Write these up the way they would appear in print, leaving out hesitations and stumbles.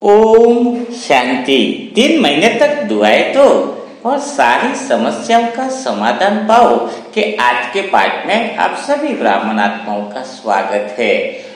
ओम शांति। 3 महीने तक दुआएं दो और सारी समस्याओं का समाधान पाओ कि आज के पाठ में आप सभी ब्राह्मण आत्माओं का स्वागत है।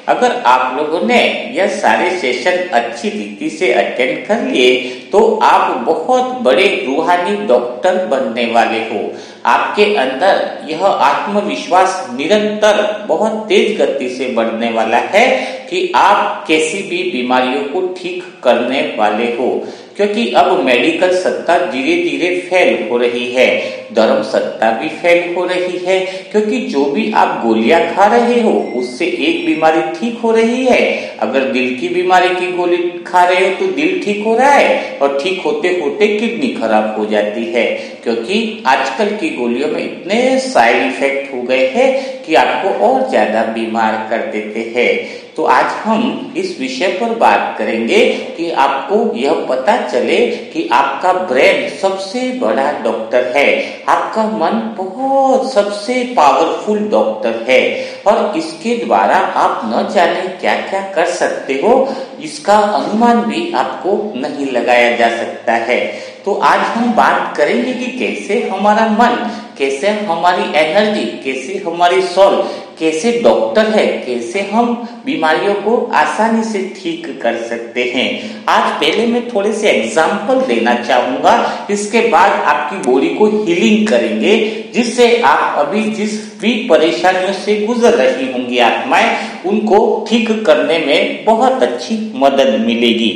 अगर आप लोगों ने यह सारे सेशन अच्छी रीति से अटेंड कर लिए तो आप बहुत बड़े रूहानी डॉक्टर बनने वाले हो। आपके अंदर यह आत्मविश्वास निरंतर बहुत तेज गति से बढ़ने वाला है कि आप किसी भी बीमारियों को ठीक करने वाले हो, क्योंकि अब मेडिकल सत्ता धीरे धीरे फेल हो रही है, धर्म सत्ता भी फेल हो रही है, क्योंकि जो भी आप गोलियां खा रहे हो उससे एक बीमारी ठीक हो रही है। अगर दिल की बीमारी की गोली खा रहे हो तो दिल ठीक हो रहा है और ठीक होते होते किडनी खराब हो जाती है, क्योंकि आजकल की गोलियों में इतने साइड इफेक्ट हो गए हैं कि आपको और ज्यादा बीमार कर देते हैं। तो आज हम इस विषय पर बात करेंगे कि आपको यह पता चले कि आपका ब्रेन सबसे बड़ा डॉक्टर है, आपका मन बहुत सबसे पावरफुल डॉक्टर है और इसके द्वारा आप न जाने क्या क्या कर सकते हो, इसका अनुमान भी आपको नहीं लगाया जा सकता है। तो आज हम बात करेंगे कि कैसे हमारा मन, कैसे हमारी एनर्जी, कैसे हमारी सोल, कैसे डॉक्टर है, कैसे हम बीमारियों को आसानी से ठीक कर सकते हैं। आज पहले मैं थोड़े से एग्जाम्पल देना चाहूंगा, इसके बाद आपकी बॉडी को हीलिंग करेंगे, जिससे आप अभी जिस भी परेशानियों से गुजर रही होंगी आत्माएं, उनको ठीक करने में बहुत अच्छी मदद मिलेगी।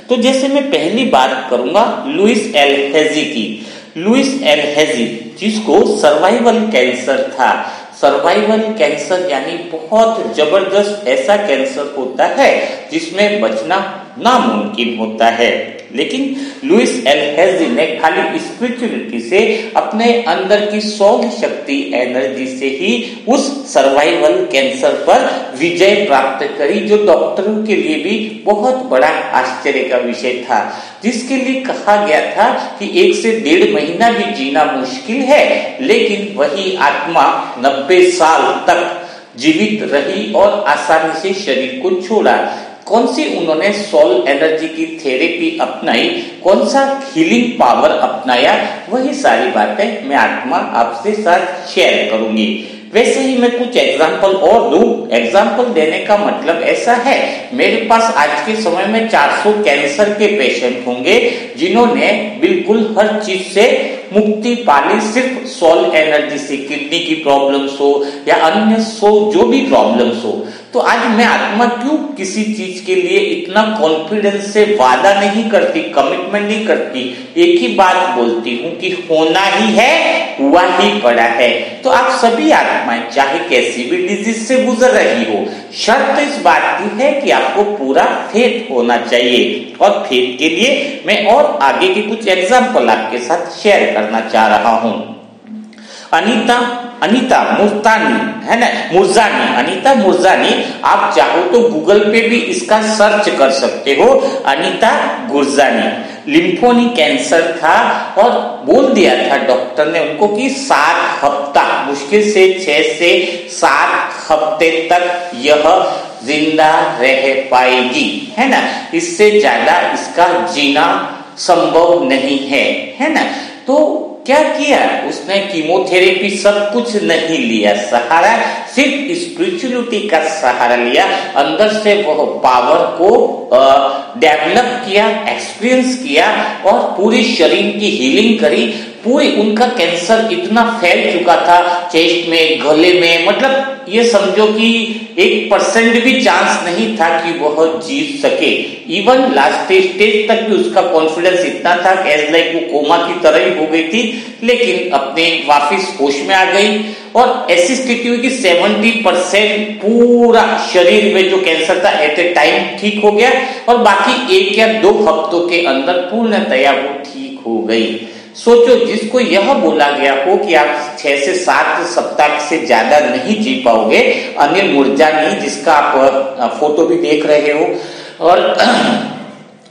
तो जैसे मैं पहली बात करूंगा लुइस एल हेजी की। लुइस एल हेजी जिसको सर्वाइवल कैंसर था। सर्वाइवल कैंसर यानी बहुत जबरदस्त ऐसा कैंसर होता है जिसमें बचना नामुमकिन होता है, लेकिन लुइस एल हेजी ने खाली स्पिरिचुअलिटी से, अपने अंदर की सोल शक्ति एनर्जी से ही उस सर्वाइवल कैंसर पर विजय प्राप्त करी, जो डॉक्टरों के लिए भी बहुत बड़ा आश्चर्य का विषय था, जिसके लिए कहा गया था कि 1 से 1.5 महीना भी जीना मुश्किल है, लेकिन वही आत्मा 90 साल तक जीवित रही और आसानी से शरीर को छोड़ा। कौन सी उन्होंने सोल एनर्जी की थेरेपी अपनाई, कौन सा हीलिंग पावर अपनाया, वही सारी बातें मैं आत्मा आपसे साथ शेयर करूंगी। वैसे ही मैं कुछ एग्जाम्पल और दूं। एग्जाम्पल देने का मतलब ऐसा है, मेरे पास आज के समय में 400 कैंसर के पेशेंट होंगे जिन्होंने बिल्कुल हर चीज से मुक्ति पाली, सिर्फ सोल एनर्जी से, किडनी की प्रॉब्लम्स हो या अन्य जो भी प्रॉब्लम्स हो। तो आज मैं आत्मा क्यों किसी चीज के लिए इतना कॉन्फिडेंस से वादा नहीं करती, कमिटमेंट नहीं करती, एक ही बात बोलती हूँ कि होना ही है, हुआ ही पड़ा है। तो आप सभी आत्माएं चाहे कैसी भी डिजीज से गुजर रही हो, शर्त इस बात की है कि आपको पूरा फेथ होना चाहिए, और फेथ के लिए मैं और आगे के कुछ एग्जाम्पल आपके साथ शेयर करना चाह रहा हूँ। अनीता मुर्जानी है ना, अनीता मुर्जानी, आप चाहो तो गूगल पे भी इसका सर्च कर सकते हो। अनीता गुरजानी लिम्फोनी कैंसर था और बोल दिया था डॉक्टर ने उनको कि 7 हफ्ता, मुश्किल से 6 से 7 हफ्ते तक यह जिंदा रह पाएगी, है ना, इससे ज्यादा इसका जीना संभव नहीं है ना। तो क्या किया उसने? कीमोथेरेपी सब कुछ नहीं लिया सहारा, सिर्फ स्पिरिचुअलिटी का सहारा लिया, अंदर से वह पावर को डेवलप किया, एक्सपीरियंस किया और पूरी शरीर की हीलिंग करी। पूरी उनका कैंसर इतना फैल चुका था चेस्ट में, गले में, मतलब ये समझो कि 1% भी चांस नहीं था कि वह जीत सके। इवन लास्ट स्टेज तक भी उसका कॉन्फिडेंस इतना था कि एज लाइक वो कोमा की तरह ही हो गई थी, लेकिन अपने वापिस होश में आ गई और ऐसी स्थिति हुई कि 70% पूरा शरीर में जो कैंसर था एट ए टाइम ठीक हो गया और बाकी 1 या 2 हफ्तों के अंदर पूर्णतया वो ठीक हो गई। सोचो, जिसको यह बोला गया हो कि आप 6 से 7 सप्ताह से ज्यादा नहीं जी पाओगे, अनिल मुर्जानी, जिसका आप फोटो भी देख रहे हो और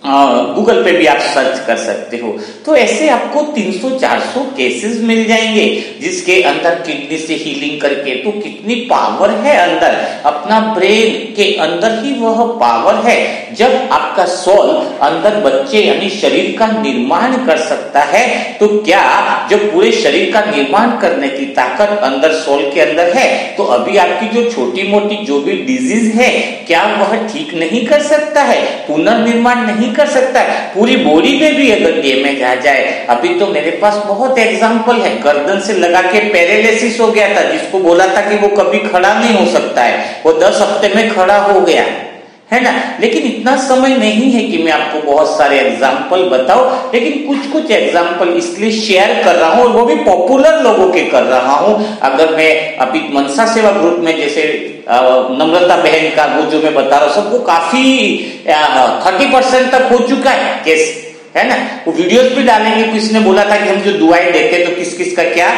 गूगल पे भी आप सर्च कर सकते हो, तो ऐसे आपको 300-400 केसेस मिल जाएंगे जिसके अंदर किडनी से हीलिंग करके, तो कितनी पावर है अंदर। अब अपना ब्रेन के अंदर ही वह पावर है। जब आपका सोल अंदर बच्चे यानी शरीर का निर्माण कर सकता है, तो क्या जब पूरे शरीर का निर्माण करने की ताकत अंदर सोल के अंदर है, तो अभी आपकी जो छोटी मोटी जो भी डिजीज है, क्या वह ठीक नहीं कर सकता है, पुनर्निर्माण नहीं कर सकता है? पूरी बॉडी में भी अगर डैमेज आ जाए, अभी तो मेरे पास बहुत एग्जांपल है, गर्दन से लगा के पैरालिसिस हो गया था, जिसको बोला था कि वो कभी खड़ा नहीं हो सकता है, वो 10 हफ्ते में खड़ा हो गया है ना। लेकिन इतना समय नहीं है कि मैं आपको बहुत सारे एग्जाम्पल बताऊं, लेकिन कुछ कुछ एग्जाम्पल इसलिए शेयर कर रहा हूं, और वो भी पॉपुलर लोगों के कर रहा हूं। अगर मैं अभी मनसा सेवा ग्रुप में जैसे नम्रता बहन का वो जो मैं बता रहा हूं, सबको काफी 30% तक हो चुका है केस, है ना। वो वीडियोस भी डालेंगे। किसी ने बोला था कि हम जो दुआएं देते हैं तो किस किस का क्या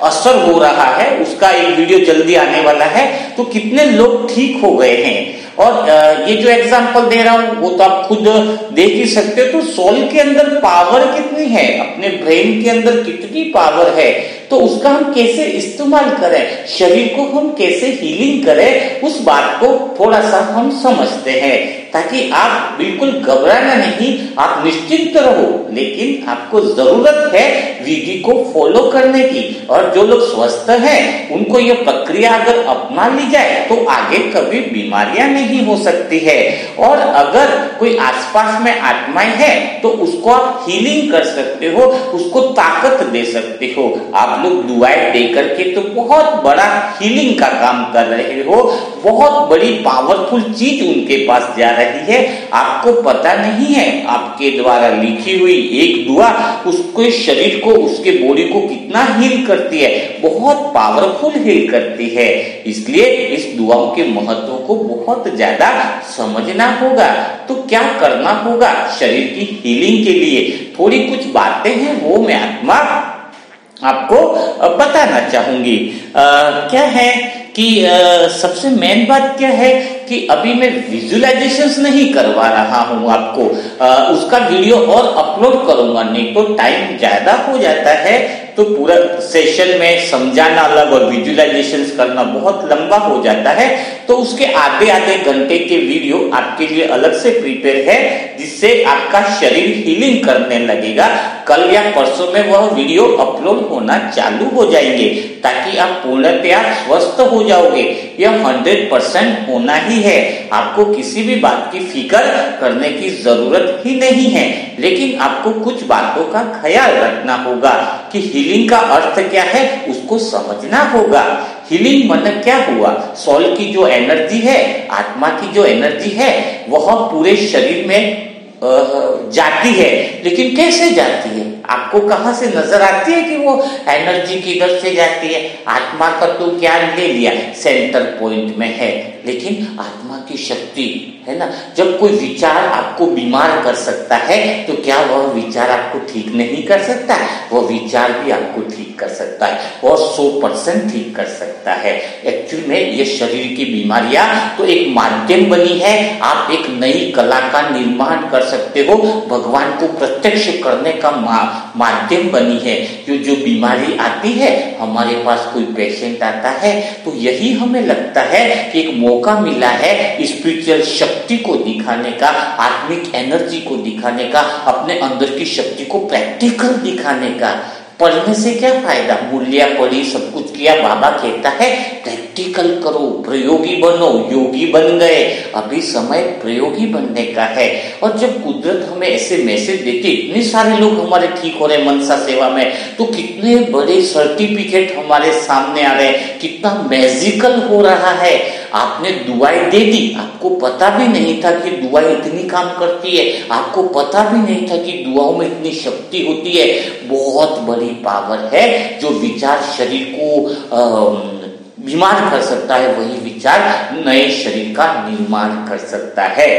असर हो रहा है, उसका एक वीडियो जल्दी आने वाला है। तो कितने लोग ठीक हो गए हैं, और ये जो एग्जांपल दे रहा हूं वो तो आप खुद देख ही सकते हो। तो सोल के अंदर पावर कितनी है, अपने ब्रेन के अंदर कितनी पावर है, तो उसका हम कैसे इस्तेमाल करें, शरीर को हम कैसे हीलिंग करें, उस बात को थोड़ा सा हम समझते हैं, ताकि आप बिल्कुल घबराना नहीं, आप निश्चिंत रहो। लेकिन आपको जरूरत है विधि को फॉलो करने की, और जो लोग स्वस्थ हैं उनको ये प्रक्रिया अगर अपना ली जाए तो आगे कभी बीमारियां नहीं हो सकती है। और अगर कोई आसपास में आत्माएं हैं तो उसको आप हीलिंग कर सकते हो, उसको ताकत दे सकते हो। आप लोग दुआएं दे करके तो बहुत बड़ा हीलिंग का काम कर रहे हो, बहुत बड़ी पावरफुल चीज उनके पास जा रही है, आपको पता नहीं है। आपके द्वारा लिखी हुई एक दुआ उसके शरीर को, उसके बॉडी को कितना हील करती है, बहुत पावरफुल हील करती है। इसलिए इस दुआओं के महत्व को बहुत ज्यादा समझना होगा। तो क्या करना होगा शरीर की हीलिंग के लिए, थोड़ी कुछ बातें हैं वो मैं आत्मा आपको बताना चाहूंगी। क्या है कि सबसे मेन बात क्या है कि अभी मैं विजुअलाइजेशंस नहीं करवा रहा हूं आपको, उसका वीडियो और अपलोड करूंगा, नहीं तो टाइम ज्यादा हो जाता है, तो पूरा सेशन में समझाना अलग और विजुअलाइजेशंस करना बहुत लंबा हो जाता है। तो उसके आधे आधे घंटे के वीडियो आपके लिए अलग से प्रिपेयर है, जिससे आपका शरीर हीलिंग करने लगेगा। कल या परसों में वह वीडियो अपलोड होना चालू हो जाएंगे, ताकि आप पूर्णतया स्वस्थ हो जाओगे। यह 100% होना ही है, आपको किसी भी बात की फिक्र करने की जरूरत ही नहीं है। लेकिन आपको कुछ बातों का ख्याल रखना होगा कि हीलिंग का अर्थ क्या है, उसको समझना होगा। हीलिंग मतलब क्या हुआ, सोल की जो एनर्जी है, आत्मा की जो एनर्जी है, वह पूरे शरीर में जाती है। लेकिन कैसे जाती है, आपको कहां से नजर आती है कि वो एनर्जी किधर से जाती है? आत्मा का तो ज्ञान ले लिया, सेंटर पॉइंट में है, लेकिन आत्मा की शक्ति है ना। जब कोई विचार आपको बीमार कर सकता है, तो क्या वह विचार आपको ठीक नहीं कर सकता? वह विचार भी आपको ठीक कर सकता है, और 100% ठीक कर सकता है। एक्चुअली में ये शरीर की बीमारियां तो एक माध्यम बनी है, आप एक नई कला का निर्माण कर सकते हो, भगवान को प्रत्यक्ष करने का माध्यम बनी है। जो बीमारी आती है, हमारे पास कोई पेशेंट आता है, तो यही हमें लगता है कि एक मौका मिला है स्पिरिचुअल शक्ति को दिखाने का, आत्मिक एनर्जी को दिखाने का, अपने अंदर की शक्ति को प्रैक्टिकल दिखाने का। पढ़ने से क्या फायदा, मूल्य पढ़ी, सब कुछ किया, बाबा कहता है प्रैक्टिकल करो, प्रयोगी बनो, योगी बन गए। अभी समय प्रयोगी बनने का है। और जब कुदरत हमें ऐसे मैसेज देती, इतने सारे लोग हमारे ठीक हो रहे मनसा सेवा में, तो कितने बड़े सर्टिफिकेट हमारे सामने आ रहे हैं, कितना मैजिकल हो रहा है। आपने दुआएं दे दी, आपको पता भी नहीं था कि दुआएं इतनी काम करती है, आपको पता भी नहीं था कि दुआओं में इतनी शक्ति होती है। बहुत बड़ी पावर है। जो विचार शरीर को बीमार कर सकता है, वही विचार नए शरीर का निर्माण कर सकता है।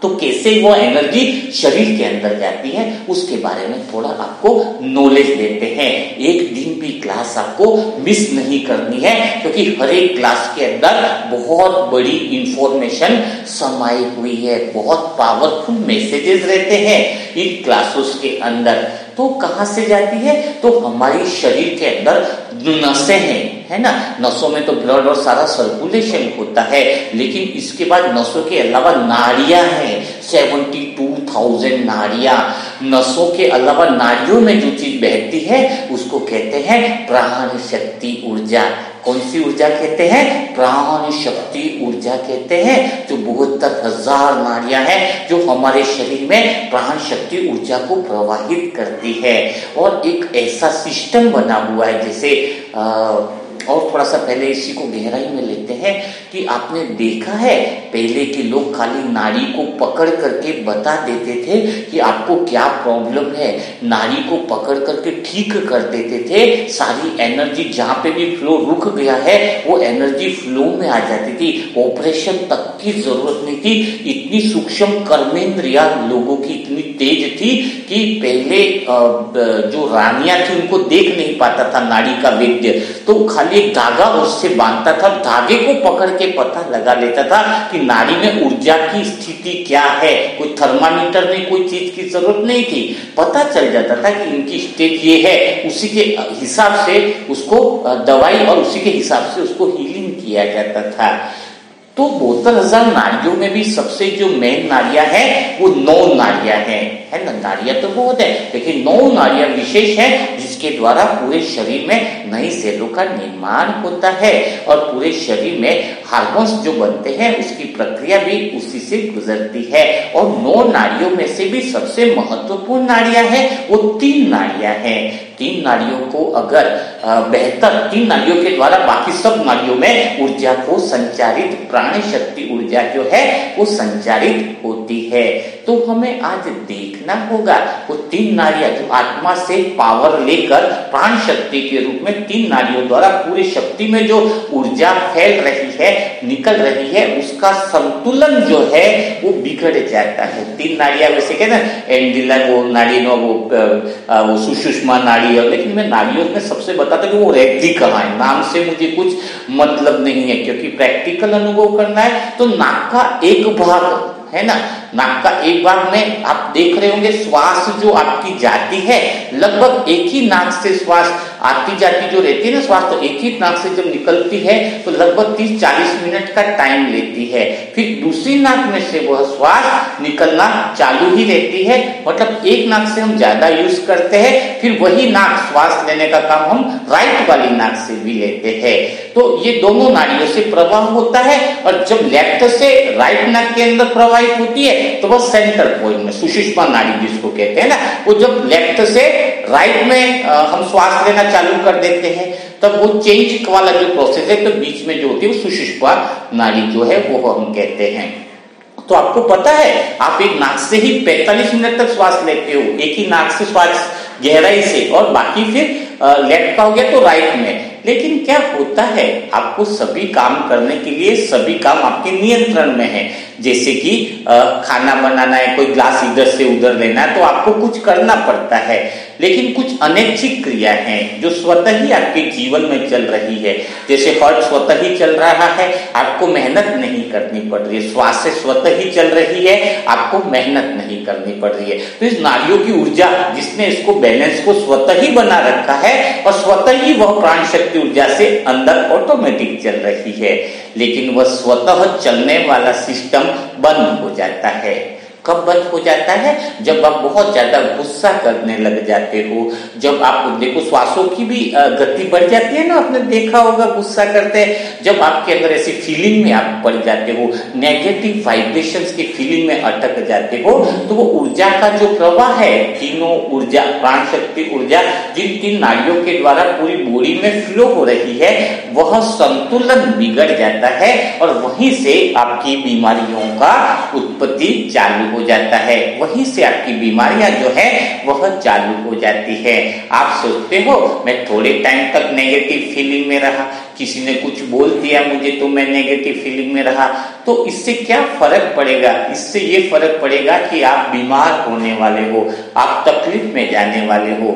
तो कैसे वो एनर्जी शरीर के अंदर जाती है, उसके बारे में थोड़ा आपको नॉलेज देते हैं। एक दिन भी क्लास आपको मिस नहीं करनी है, क्योंकि हर एक क्लास के अंदर बहुत बड़ी इंफॉर्मेशन समाई हुई है, बहुत पावरफुल मैसेजेस रहते हैं इन क्लासेस के अंदर। तो कहाँ से जाती है? तो हमारी शरीर के अंदर नसें हैं, है ना, नसों में तो ब्लड और सारा सर्कुलेशन होता है, लेकिन इसके बाद नसों के अलावा नाड़ियां हैं, 72,000 नाड़ियां। नसों के अलावा नाड़ियों में जो चीज बहती है उसको कहते हैं प्राण शक्ति ऊर्जा। कौन सी ऊर्जा कहते हैं? प्राण शक्ति ऊर्जा कहते हैं। जो 72,000 नाड़ियां हैं जो हमारे शरीर में प्राण शक्ति ऊर्जा को प्रवाहित करती है। और एक ऐसा सिस्टम बना हुआ है, जैसे और थोड़ा सा पहले इसी को गहराई में लेते हैं कि आपने देखा है पहले के लोग खाली नाड़ी को पकड़ करके बता देते थे कि आपको क्या प्रॉब्लम है, नाड़ी को पकड़ करके ठीक कर देते थे। सारी एनर्जी जहां पे भी फ्लो रुक गया है वो एनर्जी फ्लो में आ जाती थी, ऑपरेशन तक की जरूरत नहीं थी। इतनी सूक्ष्म कर्मेंद्रिया लोगों की इतनी तेज थी कि पहले जो रानियां थी उनको देख नहीं पाता था नाड़ी का वैद्य, तो खाली एक धागा उससे बांधता था, धागे को पकड़ के पता लगा लेता था कि नाड़ी में ऊर्जा की स्थिति क्या है। कोई थर्मामीटर नहीं, कोई चीज की जरूरत नहीं थी, पता चल जाता था कि इनकी स्टेज ये है। उसी के हिसाब से उसको दवाई और उसी के हिसाब से उसको हीलिंग किया जाता था। तो 72,000 नाड़ियों में भी सबसे जो मेन नाड़ियां हैं वो 9 नाड़ियां हैं, है ना। नाड़ियां तो बहुत है, लेकिन 9 नाड़ियां विशेष है जिसके द्वारा पूरे शरीर में नई सेलों का निर्माण होता है और पूरे शरीर में हार्मोन्स जो बनते हैं उसकी प्रक्रिया भी उसी से गुजरती है। और 9 नाड़ियों में से भी सबसे महत्वपूर्ण नाड़ियां हैं वो 3 नाड़ियां हैं। 3 नाड़ियों को अगर बेहतर 3 नाड़ियों के द्वारा बाकी सब नाड़ियों में ऊर्जा को संचारित, प्राण शक्ति ऊर्जा जो है वो संचारित होती है। तो हमें आज देखना होगा वो 3 नाड़ियां जो आत्मा से पावर लेकर प्राण शक्ति के रूप में 3 नाड़ियों द्वारा पूरी शक्ति में जो ऊर्जा फैल रही है, निकल रही है, उसका संतुलन जो है वो बिगड़ जाता है। 3 नाड़ियां वैसे कहते हैं एंडिला वो नाड़ी नो वो सुषुम्ना नाड़ी है, लेकिन मैं नाड़ियों में सबसे बताता कि वो रहती कहाँ है। नाम से मुझे कुछ मतलब नहीं है, क्योंकि प्रैक्टिकल अनुभव करना है। तो नाक का एक भाग है ना, नाक का एक भाग में आप देख रहे होंगे श्वास जो आपकी जाती है, लगभग एक ही नाक से श्वास आती जाती जो रहती है ना श्वास, तो एक ही नाक से जब निकलती है तो लगभग 30-40 मिनट का टाइम लेती है। फिर दूसरी नाक में से वह श्वास निकलना चालू ही रहती है, मतलब एक नाक से हम ज्यादा यूज करते हैं, फिर वही नाक श्वास लेने का काम हम राइट वाली नाक से भी लेते हैं। तो ये दोनों नाड़ियों से प्रवाह होता है, और जब लेफ्ट से राइट नाक के अंदर प्रवाहित होती है तो वह सेंटर पॉइंट में सुषुम्ना नाड़ी जिसको कहते हैं ना, वो जब लेफ्ट से राइट में हम श्वास लेना चालू कर देते हैं तब वो चेंज वाला जो प्रोसेस है तो बीच में जो होती है वो सुषुम्ना नाड़ी जो है वो हम कहते हैं। तो आपको पता है आप एक नाक से ही 45 मिनट तक श्वास लेते हो, एक ही नाक से श्वास गहराई से, और बाकी फिर लेफ्ट का हो गया तो राइट में। लेकिन क्या होता है, आपको सभी काम करने के लिए सभी काम आपके नियंत्रण में है। जैसे कि खाना बनाना है, कोई ग्लास इधर से उधर लेना है, तो आपको कुछ करना पड़ता है। लेकिन कुछ अनैच्छिक क्रिया हैं जो स्वतः ही आपके जीवन में चल रही है। जैसे हार्ट स्वतः ही चल रहा है, आपको मेहनत नहीं करनी पड़ रही है। श्वास स्वतः ही चल रही है, आपको मेहनत नहीं करनी पड़ रही है। तो इस नाड़ियों की ऊर्जा जिसने इसको बैलेंस को स्वतः ही बना रखा है और स्वतः ही वह प्राण शक्ति ऊर्जा से अंदर ऑटोमेटिक चल रही है। लेकिन वह स्वतः चलने वाला सिस्टम बंद हो जाता है। कब बंद हो जाता है? जब आप बहुत ज्यादा गुस्सा करने लग जाते हो, जब आप देखो श्वासों की भी गति बढ़ जाती है ना, आपने देखा होगा गुस्सा करते हैं, जब आपके अंदर ऐसी फीलिंग में आप पड़ जाते हो, नेगेटिव वाइब्रेशंस की फीलिंग में अटक जाते हो, तो वो ऊर्जा का जो प्रवाह है, तीनों ऊर्जा, प्राण शक्ति ऊर्जा जिन 3 नाड़ियों के द्वारा पूरी बॉडी में फ्लो हो रही है, वह संतुलन बिगड़ जाता है और वहीं से आपकी बीमारियों का उत्पत्ति चालू हो जाता है। वहीं से आपकी बीमारियां जो है वह चालू हो जाती है। आप सोचते हो मैं थोड़े टाइम तक नेगेटिव फीलिंग में रहा, किसी ने कुछ बोल दिया मुझे तो मैं नेगेटिव फीलिंग में रहा, तो इससे क्या फर्क पड़ेगा? इससे ये फर्क पड़ेगा कि आप बीमार होने वाले हो, आप तकलीफ में जाने वाले हो,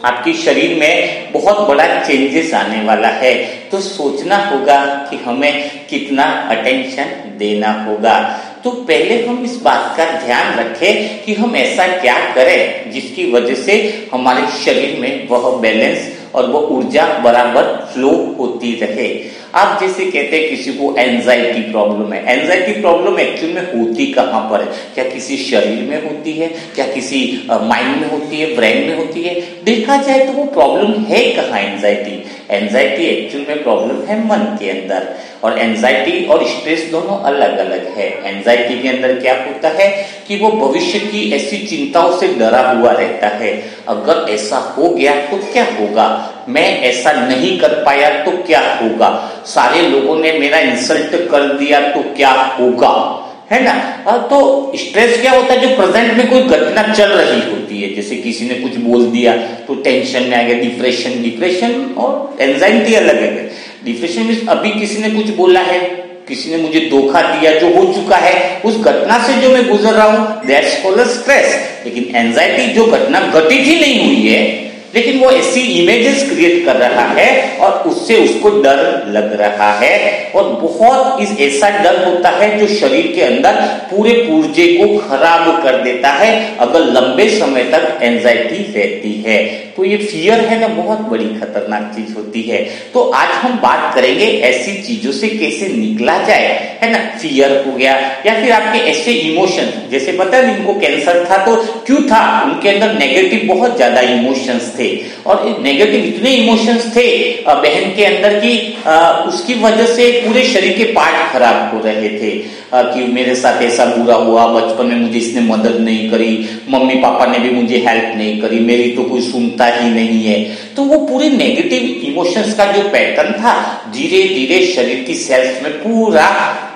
आपकी शरीर में बहुत बड़ा चेंजेस आने वाला है। तो सोचना होगा कि हमें कितना अटेंशन देना होगा। तो पहले हम इस बात का ध्यान रखें कि हम ऐसा क्या करें जिसकी वजह से हमारे शरीर में वह बैलेंस और वो ऊर्जा बराबर फ्लो होती रहे। आप जैसे कहते हैं किसी को एंजाइटी प्रॉब्लम है, एंजाइटी प्रॉब्लम एक्चुअल में होती कहाँ पर है? क्या किसी शरीर में होती है, क्या किसी माइंड में होती है, ब्रेन में होती है? देखा जाए तो वो प्रॉब्लम है कहाँ एंजाइटी? एंजाइटी एक्चुअल में प्रॉब्लम है मन के अंदर, और एंजाइटी और स्ट्रेस दोनों अलग अलग है। एंजाइटी के अंदर क्या होता है कि वो भविष्य की ऐसी चिंताओं से डरा हुआ रहता है। अगर ऐसा हो गया तो क्या होगा, मैं ऐसा नहीं कर पाया तो क्या होगा, सारे लोगों ने मेरा इंसल्ट कर दिया तो क्या होगा, है ना। तो स्ट्रेस क्या होता है, जो प्रेजेंट में कोई घटना चल रही होती है, जैसे किसी ने कुछ बोल दिया तो टेंशन में आ गया, डिप्रेशन और एंजाइटी अलग है। डिप्रेशन में अभी किसी ने कुछ बोला है, किसी ने मुझे धोखा दिया, जो हो चुका है, उस घटना से जो मैं गुजर रहा हूं, दैट्स कॉल्ड स्ट्रेस। लेकिन एंजाइटी जो घटना घटित ही नहीं हुई है, लेकिन वो ऐसी इमेजेस क्रिएट कर रहा है और उससे उसको डर लग रहा है, और बहुत इस ऐसा डर होता है जो शरीर के अंदर पूरे पुर्जे को खराब कर देता है अगर लंबे समय तक एंजाइटी रहती है। तो ये फियर है ना, बहुत बड़ी खतरनाक चीज होती है। तो आज हम बात करेंगे ऐसी चीजों से कैसे निकला जाए, है ना। फियर हो गया, या फिर आपके ऐसे इमोशन, जैसे पता है जिनको कैंसर था तो क्यों था, उनके अंदर नेगेटिव बहुत ज्यादा इमोशंस थे, और नेगेटिव इतने इमोशंस थे बहन के अंदर की उसकी वजह से पूरे शरीर के पार्ट खराब हो रहे थे। कि मेरे साथ ऐसा बुरा हुआ, बचपन में मुझे इसने मदद नहीं करी, मम्मी पापा ने भी मुझे हेल्प नहीं करी, मेरी तो कोई सुनता ही नहीं है। तो वो पूरे नेगेटिव इमोशंस का जो पैटर्न था, धीरे धीरे शरीर की सेल्स में पूरा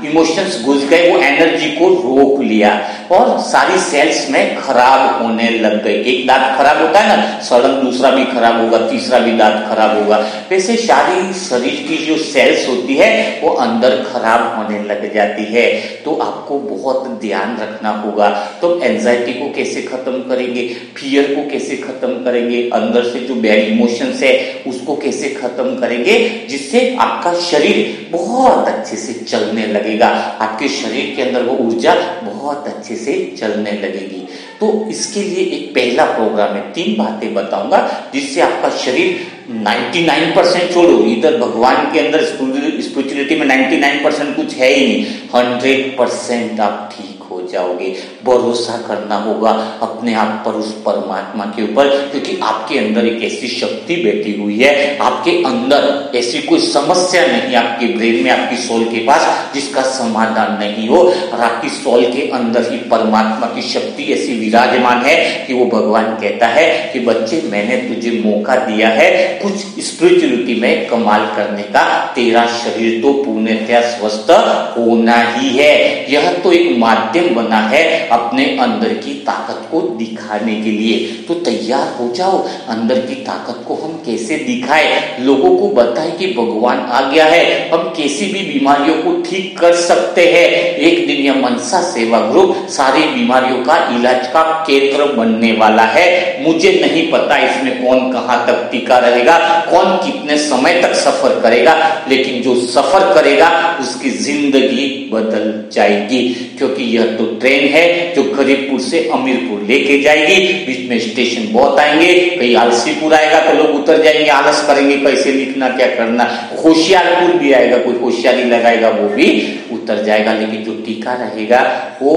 इमोशंस घुस गए, वो एनर्जी को रोक लिया और सारी सेल्स में खराब होने लग गई। एक दांत खराब होता है ना, सड़न दूसरा भी खराब होगा, तीसरा भी दांत खराब होगा। वैसे सारी शरीर की जो सेल्स होती है वो अंदर खराब होने लग जाती है। तो आपको बहुत ध्यान रखना होगा। तो एंजाइटी को कैसे खत्म करेंगे, फियर को कैसे खत्म करेंगे, अंदर से जो बैड इमोशंस है उसको कैसे खत्म करेंगे, जिससे आपका शरीर बहुत अच्छे से चलने लगेगा, आपके शरीर के अंदर वो ऊर्जा बहुत अच्छे से चलने लगेगी। तो इसके लिए एक पहला प्रोग्राम है, 3 बातें बताऊंगा जिससे आपका शरीर 99% छोड़ो, इधर भगवान के अंदर स्पिरिचुअलिटी में 99% कुछ है ही नहीं, 100% आप ठीक हो जाओगे। भरोसा करना होगा अपने आप पर, उस परमात्मा के ऊपर, क्योंकि आपके अंदर एक ऐसी शक्ति बैठी हुई है, आपके अंदर ऐसी कोई समस्या नहीं, आपके ब्रेन में, आपकी सोल के पास, जिसका समाधान नहीं हो, और आपकी सोल के अंदर ही परमात्मा की शक्ति ऐसी विराजमान है कि वो भगवान कहता है कि बच्चे मैंने तुझे मौका दिया है कुछ स्पिरिचुअलिटी में कमाल करने का, तेरा शरीर तो पूर्णतया स्वस्थ होना ही है। यह तो एक माध्यम बना है अपने अंदर की ताकत को दिखाने के लिए। तो तैयार हो जाओ, अंदर की ताकत को हम कैसे दिखाए, लोगों को बताएं कि भगवान आ गया है, हम कैसी भी बीमारियों को ठीक कर सकते हैं। एक दिन यह मनसा सेवा ग्रुप सारी बीमारियों का इलाज का केंद्र बनने वाला है। मुझे नहीं पता इसमें कौन कहां तक टिका रहेगा, कौन कितने समय तक सफर करेगा, लेकिन जो सफर करेगा उसकी जिंदगी बदल जाएगी, क्योंकि यह तो ट्रेन है जो गरीबपुर से अमीरपुर लेके जाएगी। बीच में स्टेशन बहुत आएंगे, कहीं आलसीपुर आएगा तो लोग उतर जाएंगे, आलस करेंगे कैसे लिखना क्या करना, होशियारपुर भी आएगा, कोई होशियारी लगाएगा वो भी उतर जाएगा, लेकिन जो टीका रहेगा वो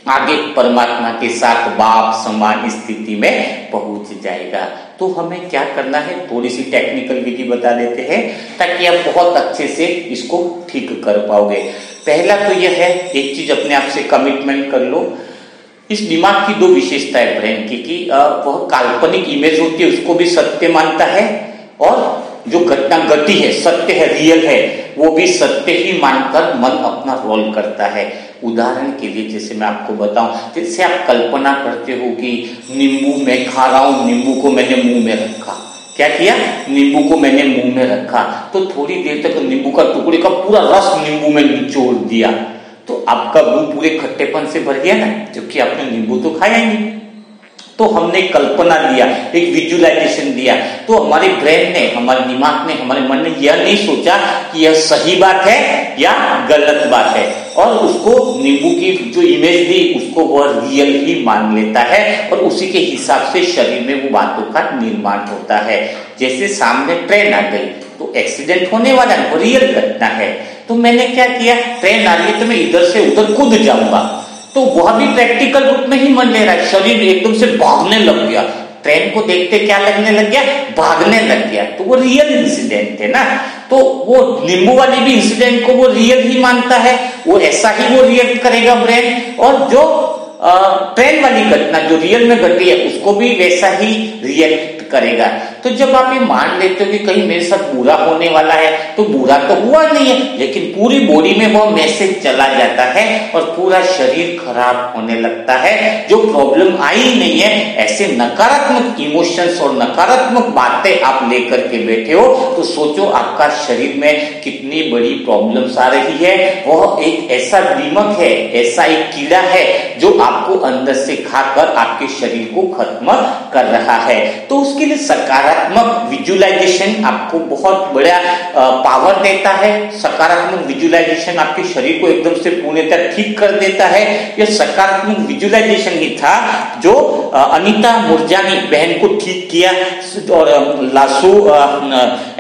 आगे परमात्मा के साथ बाप समान स्थिति में पहुंच जाएगा। तो हमें क्या करना है, थोड़ी सी टेक्निकल विधि बता देते हैं ताकि आप बहुत अच्छे से इसको ठीक कर पाओगे। पहला तो यह है, एक चीज अपने आप से कमिटमेंट कर लो, इस दिमाग की 2 विशेषताएं ब्रेन की कि वह काल्पनिक इमेज होती है उसको भी सत्य मानता है, और जो घटना घटी है सत्य है, रियल है, वो भी सत्य ही मानकर मन अपना रोल करता है। उदाहरण के लिए जैसे मैं आपको बताऊं, जैसे आप कल्पना करते हो कि नींबू मैं खा रहा हूं, नींबू को मैंने मुंह में रखा, क्या किया, नींबू को मैंने मुंह में रखा, तो थोड़ी देर तक नींबू का टुकड़े का पूरा रस नींबू में निचोड़ दिया, तो आपका मुंह पूरे खट्टेपन से भर गया ना, जबकि आपने नींबू तो खाया ही नहीं। तो हमने कल्पना दिया, एक विजुअलाइजेशन दिया, तो हमारे ब्रेन ने, हमारे दिमाग ने, हमारे मन ने यह नहीं सोचा कि यह सही बात है या गलत बात है, और उसको नींबू की जो इमेज दी उसको वह रियल ही मान लेता है और उसी के हिसाब से शरीर में वो बातों का निर्माण होता है। जैसे सामने ट्रेन आ गई तो एक्सीडेंट होने वाला है, वो रियल घटना है। तो मैंने क्या किया, ट्रेन आ रही है तो मैं इधर से उधर कूद जाऊंगा, तो वह भी प्रैक्टिकल रूप में ही मान ले रहा है। शरीर एकदम से भागने लग गया, ट्रेन को देखते क्या लगने लग गया, भागने लग गया, तो वो रियल इंसिडेंट है ना। तो वो नींबू वाली भी इंसिडेंट को वो रियल ही मानता है, वो ऐसा ही वो रिएक्ट करेगा ब्रेन। और जो ट्रेन वाली घटना जो रियल में घटी है उसको भी वैसा ही रिएक्ट करेगा। तो जब आप ये मान लेते हो कि कहीं मेरे साथ बुरा होने वाला है, तो बुरा तो हुआ नहीं है, लेकिन पूरी बॉडी में वो मैसेज चला जाता है और पूरा शरीर खराब होने लगता है। जो प्रॉब्लम आई नहीं है, ऐसे नकारात्मक इमोशंस और नकारात्मक बातें आप लेकर के बैठे हो, तो सोचो आपका शरीर में कितनी बड़ी प्रॉब्लम्स आ रही है। वह एक ऐसा दीमक है, ऐसा एक कीड़ा है जो आपको अंदर से खाकर आपके शरीर को खत्म कर रहा है। तो उसके लिए सकारात्मक विजुअलाइजेशन आपको बहुत बड़ा पावर देता है। सकारात्मक विजुअलाइजेशन आपके शरीर को एकदम से पूर्णतः ठीक कर देता है। यह सकारात्मक विजुअलाइजेशन ही था जो अनीता मुरजानी बहन को ठीक किया और लासू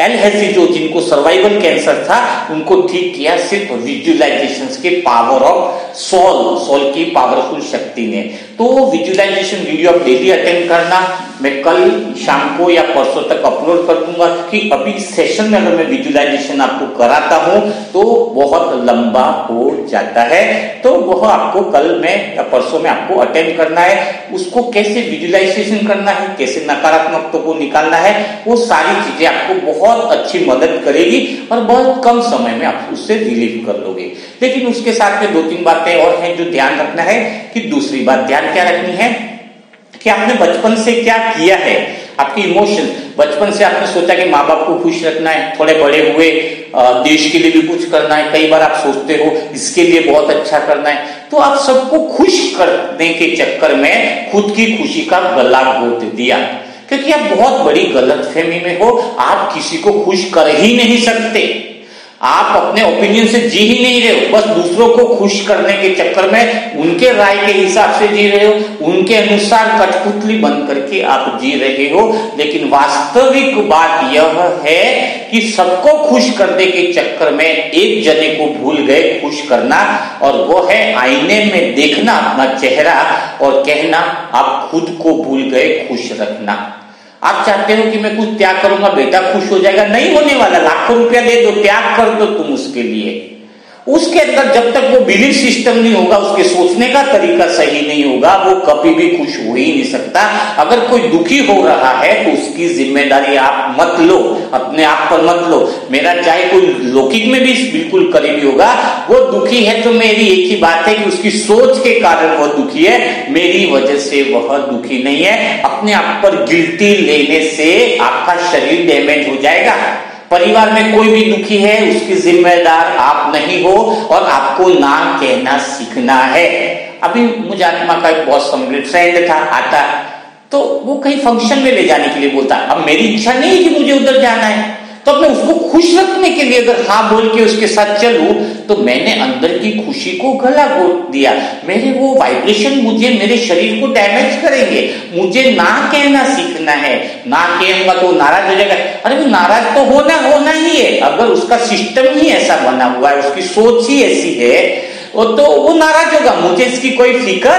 एलहेसी जो जिनको सर्वाइवल कैंसर था उनको ठीक किया सिर्फ विजुअलाइजेशन के पावर ऑफ सोल की पावरफुल शक्ति ने। तो विजुअलाइजेशन वीडियो आप डेली अटेंड करना, मैं कल शाम को या परसों तक अपलोड कर दूंगा कि अभी सेशन में अगर मैं विजुअलाइजेशन आपको कराता हूं तो बहुत लंबा हो जाता है। तो वह आपको कल में या परसों में आपको अटेंड करना है। उसको कैसे विजुअलाइजेशन करना है, कैसे नकारात्मकता को निकालना है, वो सारी चीजें आपको बहुत अच्छी मदद करेगी और बहुत कम समय में आप उससे रिलीव कर लोगे। लेकिन उसके साथ में 2-3 बातें और हैं जो ध्यान रखना है। कि दूसरी बात ध्यान क्या रखनी है कि आपने बचपन से क्या किया है, आपकी इमोशन। बचपन से आपने सोचा कि माँ बाप को खुश रखना है, थोड़े बड़े हुए देश के लिए भी कुछ करना है, कई बार आप सोचते हो इसके लिए बहुत अच्छा करना है, तो आप सबको खुश करने के चक्कर में खुद की खुशी का गला घोट दिया। क्योंकि आप बहुत बड़ी गलतफहमी में हो, आप किसी को खुश कर ही नहीं सकते, आप अपने ओपिनियन से जी ही नहीं रहे हो, बस दूसरों को खुश करने के चक्कर में उनके राय के हिसाब से जी रहे हो, उनके अनुसार कठपुतली बन करके आप जी रहे हो। लेकिन वास्तविक बात यह है कि सबको खुश करने के चक्कर में एक जने को भूल गए खुश करना, और वो है आईने में देखना अपना चेहरा और कहना आप खुद को भूल गए खुश रखना। आप चाहते हो कि मैं कुछ त्याग करूंगा बेटा खुश हो जाएगा, नहीं होने वाला। लाखों रुपया दे दो, त्याग कर दो तुम उसके लिए। उसके अंदर जब तक वो बिलीफ सिस्टम नहीं होगा, उसके सोचने का तरीका सही नहीं होगा, वो कभी भी खुश हो ही नहीं सकता। अगर कोई दुखी हो रहा है तो उसकी जिम्मेदारी आप मत लो, अपने आप पर मत लो। मेरा चाहे कोई लौकिक में भी बिल्कुल करीबी होगा, वो दुखी है तो मेरी एक ही बात है कि उसकी सोच के कारण वो दुखी है, मेरी वजह से वह दुखी नहीं है। अपने आप पर गिल्टी लेने से आपका शरीर डैमेज हो जाएगा। परिवार में कोई भी दुखी है उसकी जिम्मेदार आप नहीं हो और आपको ना कहना सीखना है। अभी मुझे आत्मा का एक बहुत सम्मिलित फ्रेंड था, आता तो वो कहीं फंक्शन में ले जाने के लिए बोलता, अब मेरी इच्छा नहीं है कि मुझे उधर जाना है, तो मैं उसको खुश रखने के लिए अगर हाँ बोल के उसके साथ चलूं तो मैंने अंदर की खुशी को गला घोट दिया। मेरे वो वाइब्रेशन मुझे मेरे शरीर को डैमेज करेंगे। मुझे ना कहना सीखना है, ना कहूंगा तो नाराज हो जाएगा। अरे वो नाराज तो होना ही है, अगर उसका सिस्टम ही ऐसा बना हुआ है, उसकी सोच ही ऐसी है, तो वो नाराज होगा। मुझे इसकी कोई फिक्र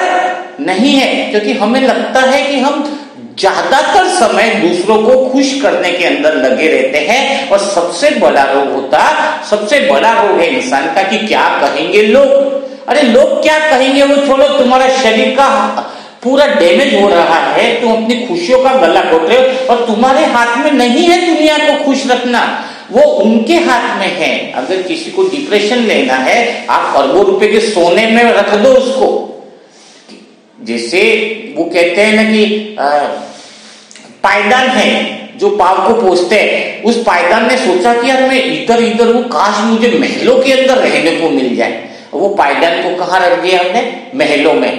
नहीं है, क्योंकि हमें लगता है कि हम ज्यादातर समय दूसरों को खुश करने के अंदर लगे रहते हैं। और सबसे बड़ा रोग है इंसान का कि क्या कहेंगे लोग। अरे लोग क्या कहेंगे वो छोड़ो, तुम्हारा शरीर का पूरा डैमेज हो रहा है, तुम अपनी खुशियों का गला घोट रहे हो और तुम्हारे हाथ में नहीं है दुनिया को खुश रखना, वो उनके हाथ में है। अगर किसी को डिप्रेशन लेना है, आप अरबों रुपए के सोने में रख दो उसको। जैसे वो कहते हैं ना कि पायदान है जो पाव को पोंछते हैं, उस पायदान ने सोचा कि यार मैं इधर वो काश मुझे महलों के अंदर रहने को मिल जाए। वो पायदान को कहाँ रख दिया हमने, महलों में।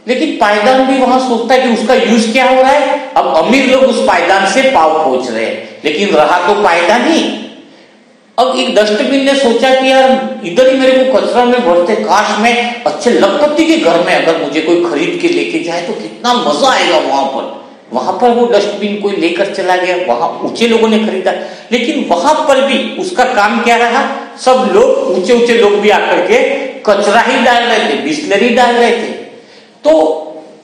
लेकिन पायदान भी वहां सोचता है कि उसका यूज क्या हो रहा है। अब अमीर लोग उस पायदान से पाव पोंछ रहे हैं, लेकिन रहा तो पायदान ही। अब एक डस्टबिन ने सोचा कि यार इधर ही मेरे को कचरा में भरते, काश मैं अच्छे लखपति के घर में अगर मुझे कोई खरीद के लेके जाए तो कितना मजा आएगा वहां पर वो डस्टबिन कोई लेकर चला गया, वहां ऊंचे लोगों ने खरीदा, लेकिन वहां पर भी उसका काम क्या रहा, सब लोग ऊंचे ऊंचे लोग भी आकर के कचरा ही डाल रहे थे, बिस्लरी डाल रहे थे। तो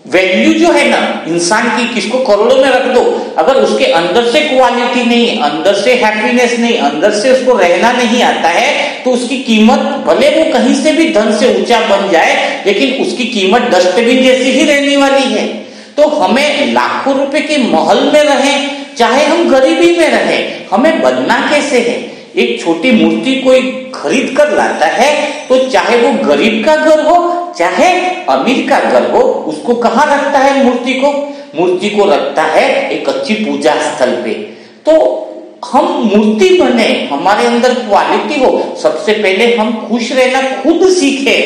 वैल्यू जो है ना इंसान की, किसको करोड़ों में रख दो, अगर उसके अंदर से क्वालिटी नहीं, अंदर से हैप्पीनेस नहीं, अंदर से उसको रहना नहीं आता है, तो उसकी कीमत भले वो कहीं से भी धन से ऊंचा बन जाए, लेकिन उसकी कीमत डस्टबिन जैसी ही रहने वाली है। तो हमें लाखों रुपए के महल में रहें, चाहे हम गरीबी में रहें, हमें बनना कैसे है। एक छोटी मूर्ति कोई खरीद कर लाता है तो चाहे वो गरीब का घर हो चाहे अमीर का घर हो, उसको कहाँ रखता है मूर्ति को? मूर्ति को रखता है एक अच्छी पूजा स्थल पे। तो हम मूर्ति बने, हमारे अंदर क्वालिटी हो, सबसे पहले हम खुश रहना खुद सीखे,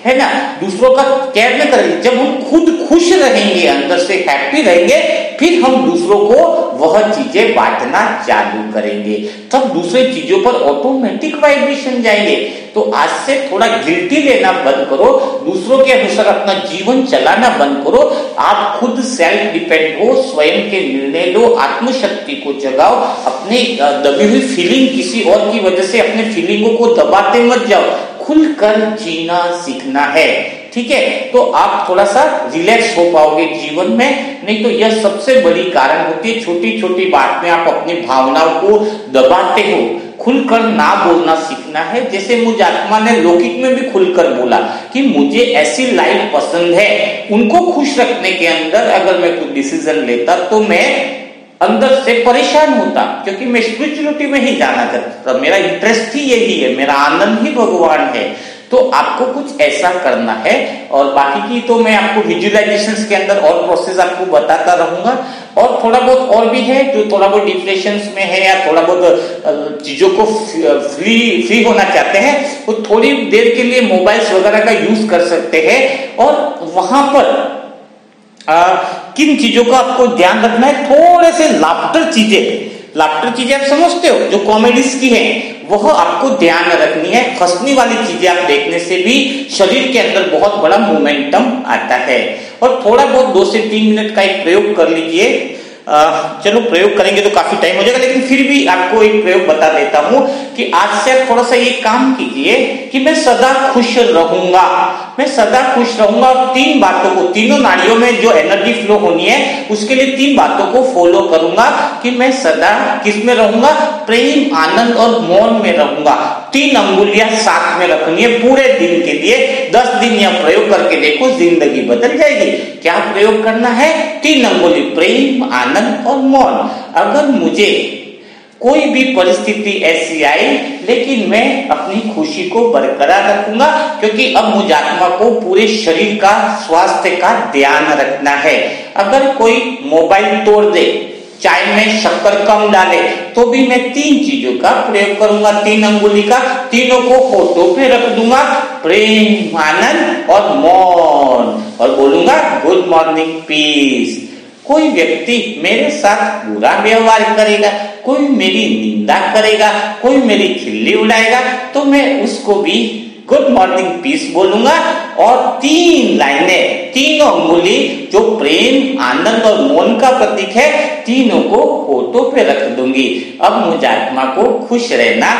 है ना, दूसरों का केयर न करेंगे। जब हम खुद खुश रहेंगे, अंदर से हैप्पी रहेंगे, फिर हम दूसरों को वह चीजें बांटना चालू करेंगे, तब दूसरे चीजों पर ऑटोमेटिक वाइब्रेशन जाएंगे। तो आज से थोड़ा गिल्टी लेना बंद करो, दूसरों के अनुसार अपना जीवन चलाना बंद करो, आप खुद सेल्फ डिपेंड हो, स्वयं के निर्णय लो, आत्मशक्ति को जगाओ, अपनी दबी हुई फीलिंग किसी और की वजह से अपने फीलिंगों को दबाते मत जाओ, खुलकर जीना सीखना है, ठीक है। तो आप थोड़ा सा रिलैक्स हो पाओगे जीवन में, नहीं तो यह सबसे बड़ी कारण होती है, छोटी छोटी बात में आप अपनी भावनाओं को दबाते हो। खुलकर ना बोलना सीखना है। जैसे मुझ आत्मा ने लौकिक में भी खुलकर बोला कि मुझे ऐसी लाइफ पसंद है, उनको खुश रखने के अंदर अगर मैं कुछ डिसीजन लेता तो मैं अंदर से परेशान होता, क्योंकि मैं स्पिरिचुअलिटी में ही जाना चाहता, मेरा इंटरेस्ट ही यही है, मेरा आनंद ही भगवान है। तो आपको कुछ ऐसा करना है, और बाकी की तो मैं आपको विजुअलाइजेशंस के अंदर और प्रोसेस आपको बताता रहूंगा। और थोड़ा बहुत और भी है जो थोड़ा बहुत डिप्रेशंस में है या थोड़ा बहुत चीजों को फ्री होना चाहते हैं, वो थोड़ी देर के लिए मोबाइल्स वगैरह का यूज कर सकते हैं। और वहां पर किन चीजों का आपको ध्यान रखना है, थोड़े से लाफ्टर चीजें आप समझते हो जो कॉमेडीज की है, वह आपको ध्यान रखनी है। हंसने वाली चीजें आप देखने से भी शरीर के अंदर बहुत बड़ा मोमेंटम आता है। और थोड़ा बहुत 2 से 3 मिनट का एक प्रयोग कर लीजिए। चलो प्रयोग करेंगे तो काफी टाइम हो जाएगा, लेकिन फिर भी आपको एक प्रयोग बता देता हूं कि आज से आप थोड़ा सा ये काम कीजिए कि मैं सदा खुश रहूंगा, मैं सदा खुश रहूंगा। और 3 बातों को, तीनों नाड़ियों में जो एनर्जी फ्लो होनी है उसके लिए 3 बातों को फॉलो करूंगा कि मैं सदा किस में रहूंगा, प्रेम, आनंद और मौन में रहूंगा। 3 अंगुलियां साथ में रखनी है पूरे दिन के लिए। 10 दिन यह प्रयोग करके देखो, जिंदगी बदल जाएगी। क्या प्रयोग करना है? 3 अंगुली, प्रेम, आनंद और मौन। अगर मुझे कोई भी परिस्थिति ऐसी आई, लेकिन मैं अपनी खुशी को बरकरार रखूंगा, क्योंकि अब मुझे आत्मा को पूरे शरीर का स्वास्थ्य का ध्यान रखना है। अगर कोई मोबाइल तोड़ दे, चाय में शक्कर कम डाले, तो भी मैं 3 चीजों का प्रयोग करूंगा, 3 अंगुली का, तीनों को होठों पे रख दूंगा, प्रेम, आनंद और मौन, और बोलूंगा गुड मॉर्निंग पीस। कोई व्यक्ति मेरे साथ बुरा व्यवहार करेगा, कोई मेरी निंदा करेगा, कोई मेरी खिल्ली उड़ाएगा, तो मैं उसको भी गुड मॉर्निंग पीस बोलूंगा। और 3 लाइनें, तीनों अंगुली जो प्रेम, आनंद और मौन का प्रतीक है, तीनों को होठों पे रख दूंगी। अब मुझे आत्मा को खुश रहना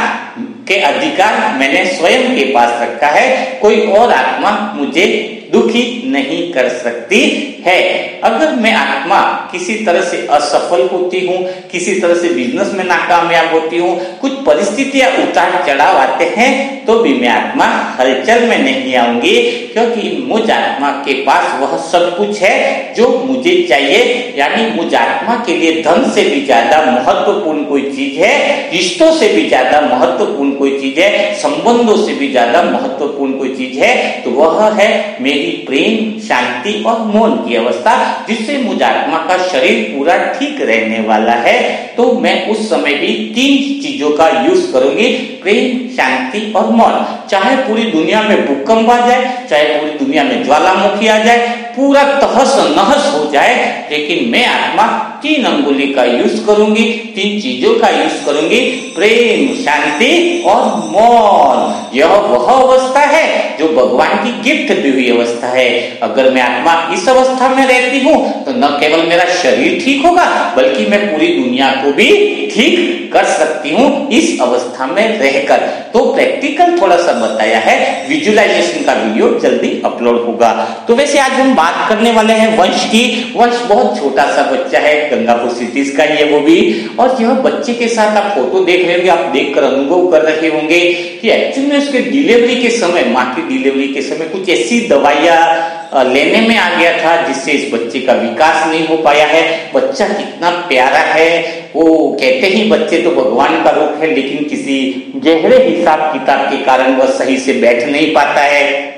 के अधिकार मैंने स्वयं के पास रखा है, कोई और आत्मा मुझे दुखी नहीं कर सकती है। अगर मैं आत्मा किसी तरह से असफल होती हूँ, किसी तरह से बिजनेस में नाकामयाब होती हूँ, कुछ परिस्थितियां उतार चढ़ाव आते हैं, तो भी मैं आत्मा हलचल में नहीं आऊंगी, क्योंकि मुझ आत्मा के पास वह सब कुछ है जो मुझे चाहिए। यानी मुझ आत्मा के लिए धन से भी ज्यादा महत्वपूर्ण कोई चीज है, रिश्तों से भी ज्यादा महत्वपूर्ण कोई चीज है, संबंधों से भी ज्यादा महत्वपूर्ण कोई चीज है, तो वह है मेरी प्रेम, शांति और मौन की अवस्था, जिससे मुझ आत्मा का शरीर पूरा ठीक रहने वाला है। तो मैं उस समय भी 3 चीजों का यूज करूंगी, प्रेम, शांति और मौन। चाहे पूरी दुनिया में भूकंप आ जाए, चाहे पूरी दुनिया में ज्वालामुखी आ जाए, पूरा तहस नहस हो जाए, लेकिन मैं आत्मा तीन अंगुली का यूज करूंगी, तीन चीजों का यूज करूंगी, प्रेम, शांति और मौन। यह वह अवस्था है जो भगवान की गिफ्ट दी हुई अवस्था है। अगर मैं आत्मा इस अवस्था में रहती हूँ तो न केवल मेरा शरीर ठीक होगा बल्कि मैं पूरी दुनिया को भी ठीक कर सकती हूँ इस अवस्था में रहकर। तो प्रैक्टिकल थोड़ा सा बताया है, विजुअलाइजेशन का वीडियो जल्दी अपलोड होगा। तो वैसे आज हम बात करने वाले हैं वंश की। वंश बहुत छोटा सा बच्चा है, गंगापुर सिटीज का ही है वो भी। और यह बच्चे के साथ आप फोटो देख रहे होंगे, आप देखकर अनुभव कर रहे होंगे कि एक्चुअली में उसके डिलीवरी के समय, माँ की डिलीवरी के समय कुछ ऐसी दवाइयां लेने में आ गया था जिससे इस बच्चे का विकास नहीं हो पाया है। बच्चा कितना प्यारा है, वो कहते ही बच्चे तो भगवान का रूप है, लेकिन किसी गहरे हिसाब किताब के कारण वह सही से बैठ नहीं पाता है,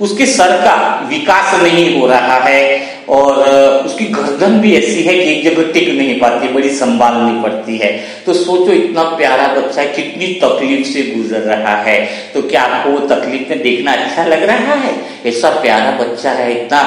उसके सर का विकास नहीं हो रहा है और उसकी गर्दन भी ऐसी है कि एक जगह टिक नहीं पाती, बड़ी संभालनी पड़ती है। तो सोचो इतना प्यारा बच्चा कितनी तकलीफ से गुजर रहा है। तो क्या आपको वो तकलीफ में देखना अच्छा लग रहा है? ऐसा प्यारा बच्चा है, इतना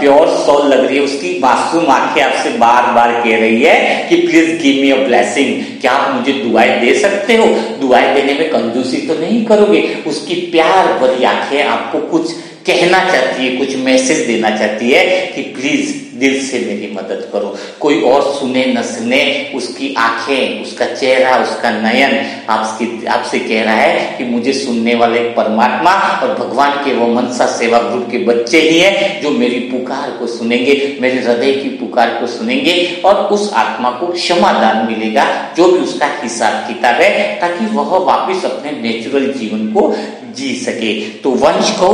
प्योर सोल लग रही है, उसकी मासूम आंखें आपसे बार बार कह रही है कि please give me a blessing, क्या आप मुझे दुआएं दे सकते हो? दुआएं देने में कंजूसी तो नहीं करोगे? उसकी प्यार भरी आंखें आपको कुछ कहना चाहती है, कुछ मैसेज देना चाहती है कि प्लीज दिल से मेरी मदद करो। कोई और सुने न सुने, उसकी आंखें, उसका चेहरा, उसका नयन आपसे कह रहा है कि मुझे सुनने वाले परमात्मा और भगवान के वो मनसा सेवा ग्रुप के बच्चे ही हैं जो मेरी पुकार को सुनेंगे, मेरे हृदय की पुकार को सुनेंगे और उस आत्मा को क्षमादान मिलेगा जो भी उसका हिसाब किताब है, ताकि वह वापिस अपने नेचुरल जीवन को जी सके। तो वंश को,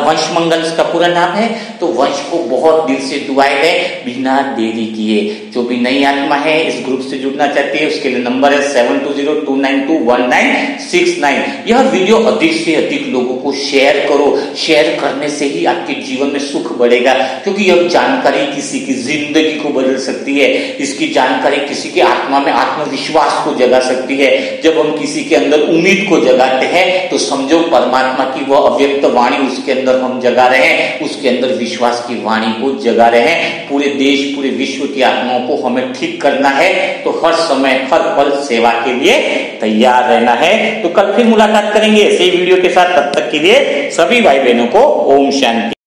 वंश मंगल का पूरा नाम है, तो वंश को बहुत दिल से दुआएं दें बिना देरी किए। जो भी नई आत्मा है इस ग्रुप से जुड़ना चाहती है उसके लिए नंबर है 7202921969। यह वीडियो अधिक से अधिक लोगों को शेयर करो। शेयर करने से ही आपके जीवन में सुख बढ़ेगा, क्योंकि यह जानकारी किसी की जिंदगी को बदल सकती है। इसकी जानकारी किसी की आत्मा में आत्मविश्वास को जगा सकती है। जब हम किसी के अंदर उम्मीद को जगाते हैं तो समझो परमात्मा की वो अव्यक्त वाणी उसके अंदर हम जगा रहे हैं, उसके अंदर विश्वास की वाणी को जगा रहे हैं। पूरे देश, पूरे विश्व की आत्माओं को हमें ठीक करना है, तो हर समय, हर पल सेवा के लिए तैयार रहना है। तो कल फिर मुलाकात करेंगे ऐसे ही वीडियो के साथ। तब तक के लिए सभी भाई बहनों को ओम शांति।